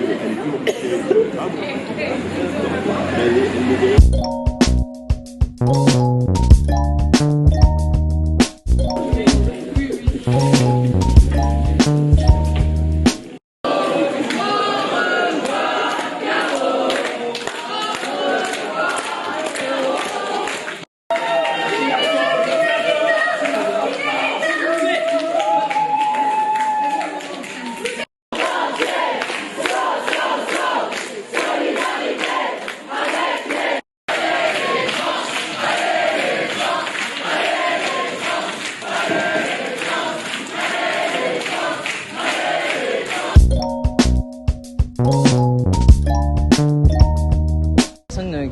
Elle est toujours femme. Mais elle est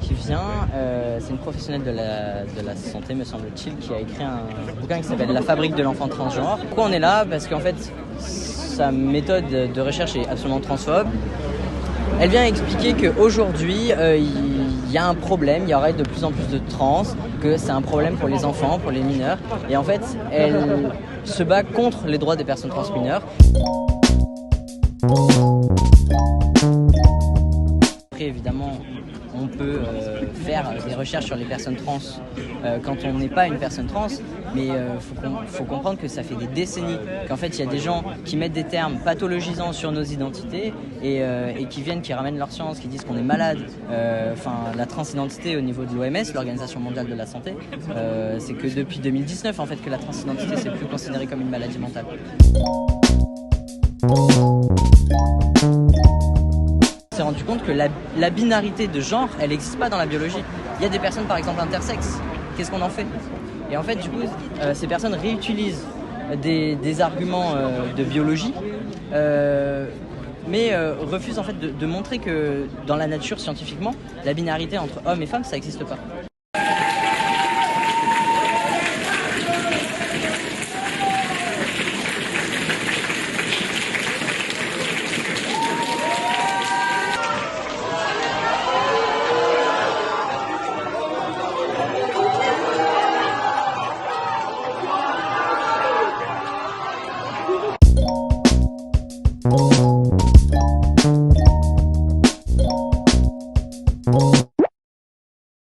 qui vient, c'est une professionnelle de la santé, me semble-t-il, qui a écrit un bouquin qui s'appelle La fabrique de l'enfant transgenre. Pourquoi on est là? Parce qu'en fait, sa méthode de recherche est absolument transphobe. Elle vient expliquer qu'aujourd'hui, il y a un problème, il y aurait de plus en plus de trans, que c'est un problème pour les enfants, pour les mineurs. Et en fait, elle se bat contre les droits des personnes trans mineures. Après, évidemment, on peut faire des recherches sur les personnes trans quand on n'est pas une personne trans, mais faut comprendre que ça fait des décennies qu'en fait il y a des gens qui mettent des termes pathologisants sur nos identités et qui ramènent leur science, qui disent qu'on est malade. La transidentité au niveau de l'OMS, l'Organisation mondiale de la santé, c'est que depuis 2019 en fait que la transidentité c'est plus considéré comme une maladie mentale. On s'est rendu compte que la binarité de genre, elle n'existe pas dans la biologie. Il y a des personnes par exemple intersexes, qu'est-ce qu'on en fait? Et en fait du coup, ces personnes réutilisent des arguments de biologie, mais refusent en fait de montrer que dans la nature scientifiquement, la binarité entre hommes et femmes, ça n'existe pas.